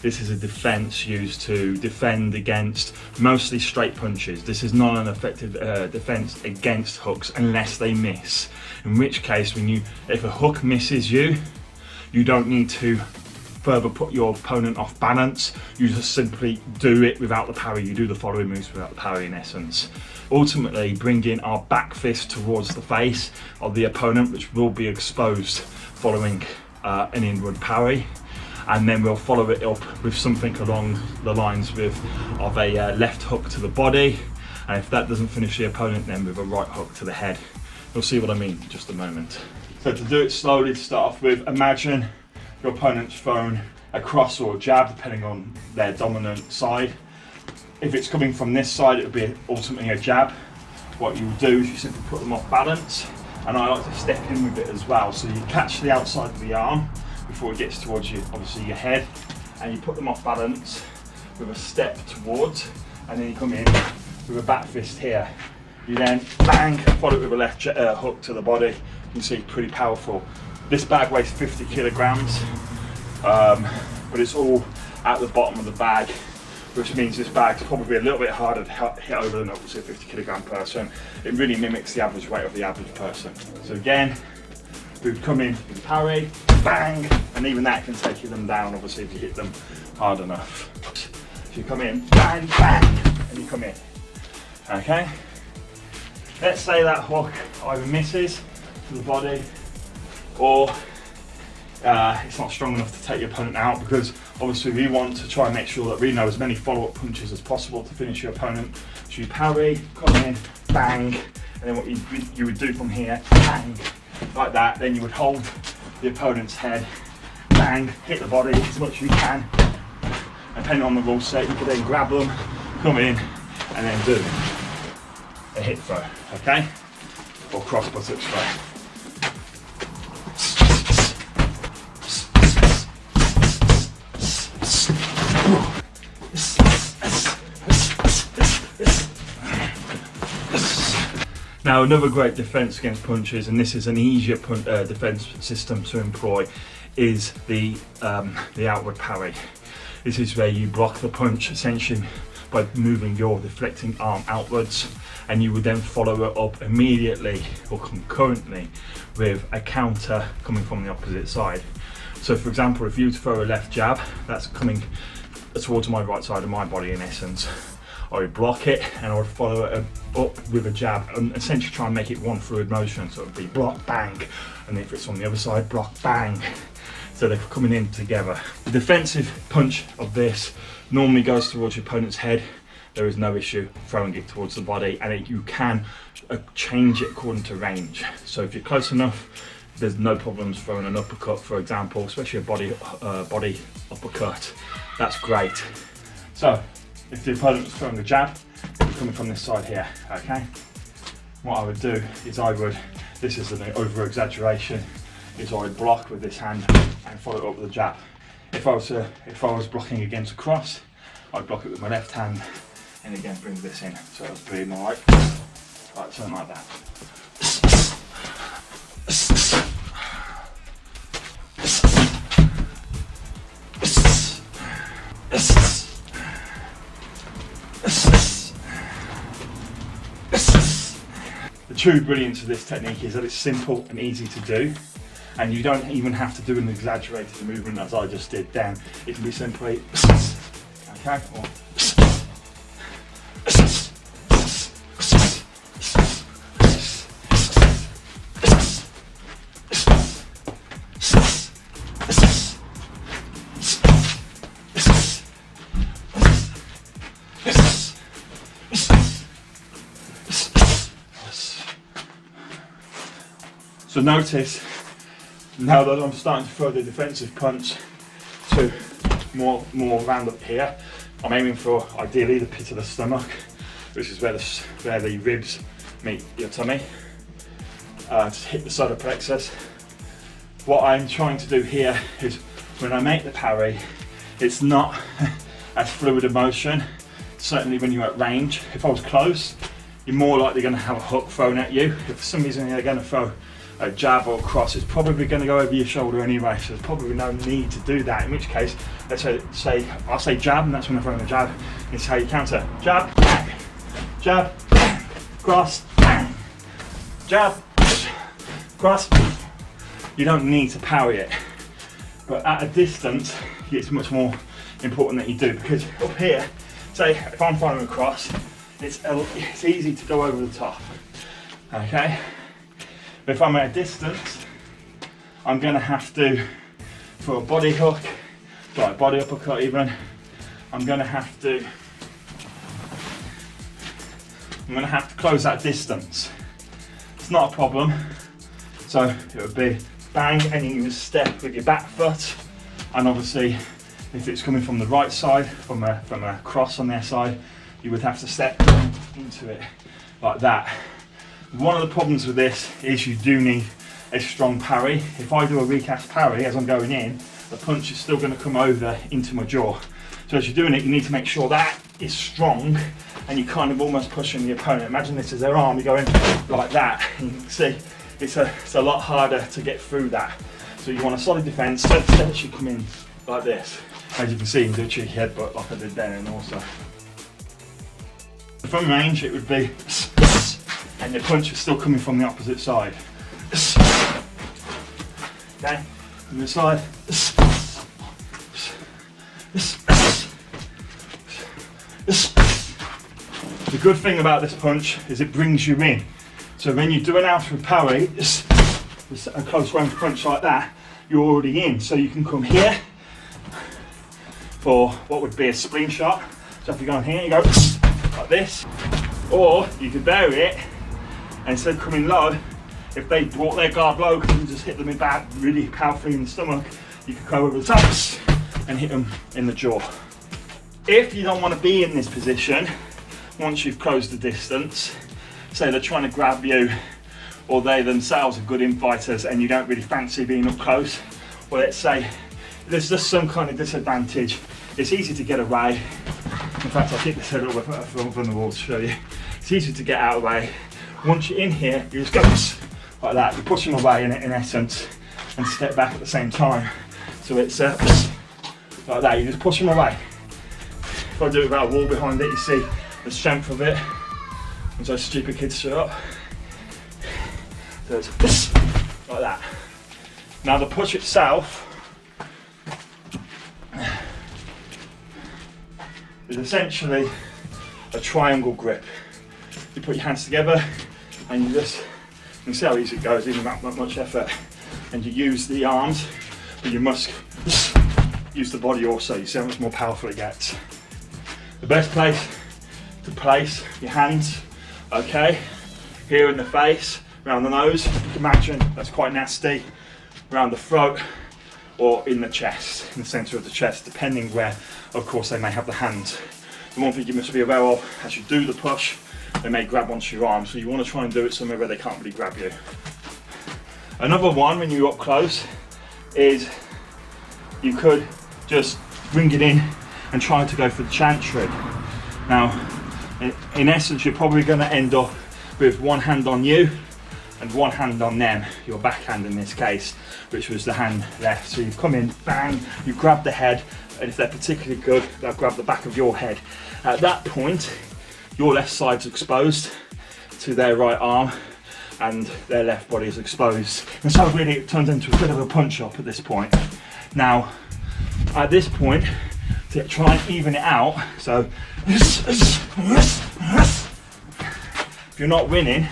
This is a defense used to defend against mostly straight punches. This is not an effective defense against hooks unless they miss. In which case, if a hook misses you, you don't need to further put your opponent off balance. You just simply do it without the parry. You do the following moves without the parry in essence. Ultimately, bringing our back fist towards the face of the opponent, which will be exposed following an inward parry. And then we'll follow it up with something along the lines of a left hook to the body. And if that doesn't finish the opponent, then with a right hook to the head. You'll see what I mean in just a moment. So to do it slowly, to start off with, imagine your opponent's thrown a cross or a jab, depending on their dominant side. If it's coming from this side, it would be ultimately a jab. What you would do is you simply put them off balance, and I like to step in with it as well. So you catch the outside of the arm before it gets towards you, obviously your head, and you put them off balance with a step towards, and then you come in with a back fist here. You then bang, follow it with a left hook to the body. You can see pretty powerful. This bag weighs 50 kilograms, but it's all at the bottom of the bag, which means this bag's probably a little bit harder to hit over than obviously a 50 kilogram person. It really mimics the average weight of the average person. So again, we've come in with parry, bang, and even that can take them down, obviously, if you hit them hard enough. So you come in, bang, bang, and you come in. Okay? Let's say that hook either misses to the body, or it's not strong enough to take your opponent out, because obviously we want to try and make sure that we know as many follow-up punches as possible to finish your opponent. So you parry, come in, bang, and then what you would do from here, bang, like that. Then you would hold the opponent's head, bang, hit the body as much as you can. And depending on the rule set, you could then grab them, come in, and then do a hip throw, okay? Or cross buttocks throw. Now, another great defense against punches, and this is an easier defense system to employ, is the outward parry. This is where you block the punch essentially by moving your deflecting arm outwards, and you would then follow it up immediately or concurrently with a counter coming from the opposite side. So for example, if you throw a left jab that's coming towards my right side of my body in essence, I would block it and I would follow it up with a jab and essentially try and make it one fluid motion. So it would be block, bang, and if it's on the other side, block, bang. So they're coming in together. The defensive punch of this normally goes towards your opponent's head. There is no issue throwing it towards the body, and you can change it according to range. So if you're close enough, there's no problems throwing an uppercut, for example, especially a body uppercut. That's great. So if the opponent was throwing a jab, it's coming from this side here, okay? What I would do is this is an over exaggeration, is I would block with this hand and follow it up with a jab. If I was blocking against a cross, I'd block it with my left hand and again bring this in. So it'll be more like something like that. The true brilliance of this technique is that it's simple and easy to do, and you don't even have to do an exaggerated movement as I just did then. It can be simply, okay, or so notice, now that I'm starting to throw the defensive punch to more round up here, I'm aiming for ideally the pit of the stomach, which is where the ribs meet your tummy, to hit the solar plexus. What I'm trying to do here is when I make the parry, it's not as fluid a motion. Certainly when you're at range. If I was close, you're more likely going to have a hook thrown at you. If for some reason you're going to throw a jab or a cross, it's probably going to go over your shoulder anyway, so there's probably no need to do that. In which case, let's say I'll say jab, and that's when I'm throwing a jab. It's how you counter. Jab, bang, jab, bang, cross, bang, jab, cross. You don't need to parry it, but at a distance, it's much more important that you do, because up here, say if I'm firing across, it's easy to go over the top, okay? But if I'm at a distance, I'm going to have to, for a body hook, like body uppercut even, I'm going to have to close that distance. It's not a problem. So it would be bang, and you would step with your back foot, and obviously if it's coming from the right side, from a cross on their side, you would have to step into it like that. One of the problems with this is you do need a strong parry. If I do a recast parry as I'm going in, the punch is still going to come over into my jaw. So as you're doing it, you need to make sure that is strong, and you're kind of almost pushing the opponent. Imagine this as their arm, you're going like that, and you can see it's a lot harder to get through that. So you want a solid defence, so instead it should come in like this. As you can see, you can do a cheeky headbutt like I did then, and also. From range, it would be, and the punch is still coming from the opposite side. Okay, from the side. The good thing about this punch is it brings you in. So when you do an outer parry, a close range punch like that, you're already in. So you can come here for what would be a spleen shot. So if you go in here, you go like this, or you could vary it, and instead of coming low, if they brought their guard low, because you just hit them in back really powerfully in the stomach, you could go over the tops and hit them in the jaw. If you don't want to be in this position, once you've closed the distance, say they're trying to grab you, or they themselves are good infighters and you don't really fancy being up close, or let's say there's just some kind of disadvantage, it's easy to get away. In fact, I'll keep this head up from the wall to show you. It's easy to get out of the way. Once you're in here, you just go like that. You push them away in essence, and step back at the same time. So it's like that, you just push them away. If I do it without a wall behind it, you see the strength of it. And so stupid kids shut up. So it's like that. Now the push itself is essentially a triangle grip. You put your hands together and you can see how easy it goes, even without much effort. And you use the arms, but you must use the body also. You see how much more powerful it gets. The best place to place your hands, okay, here in the face, around the nose, you can imagine that's quite nasty, around the throat, or in the chest, in the centre of the chest, depending where, of course, they may have the hands. The one thing you must be aware of, as you do the push, they may grab onto your arm, so you want to try and do it somewhere where they can't really grab you. Another one, when you're up close, is you could just bring it in and try to go for the chantry. Now, in essence, you're probably going to end up with one hand on you and one hand on them, your backhand in this case, which was the hand left. So you've come in, bang, you grab the head, and if they're particularly good, they'll grab the back of your head. At that point, your left side's exposed to their right arm, and their left body is exposed. And so really it turns into a bit of a punch up at this point. Now, at this point, to try and even it out, so if you're not winning,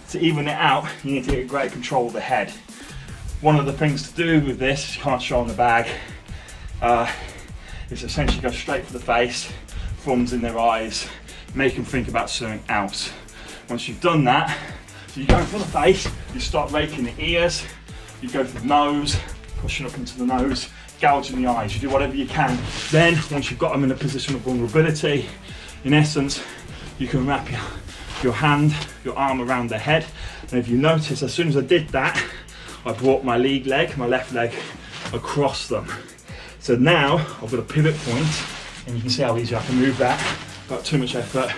to even it out, you need to get great control of the head. One of the things to do with this, you can't show on the bag, is essentially go straight for the face, thumbs in their eyes, make them think about something else. Once you've done that, so you go for the face, you start raking the ears, you go for the nose, pushing up into the nose, gouging the eyes, you do whatever you can. Then, once you've got them in a position of vulnerability, in essence, you can wrap your hand, your arm around their head. And if you notice, as soon as I did that, I brought my lead leg, my left leg, across them. So now, I've got a pivot point, and you can see how easy I can move that, without too much effort,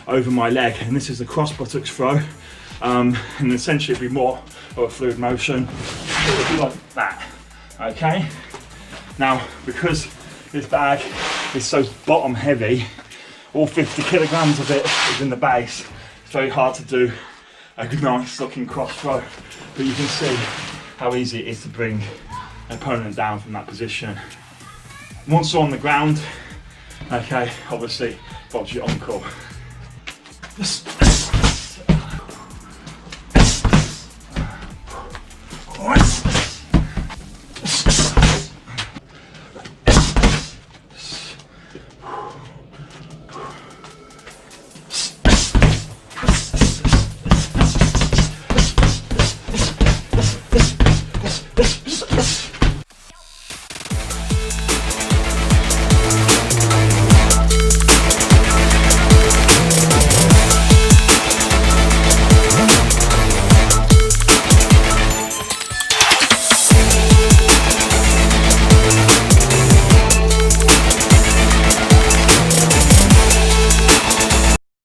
over my leg. And this is the cross buttocks throw. And essentially it'd be more or a fluid motion, it would be like that, okay? Now, because this bag is so bottom heavy, all 50 kilograms of it is in the base, it's very hard to do a nice looking cross throw, but you can see how easy it is to bring an opponent down from that position. Once you're on the ground, okay, obviously, Bob's your uncle. Just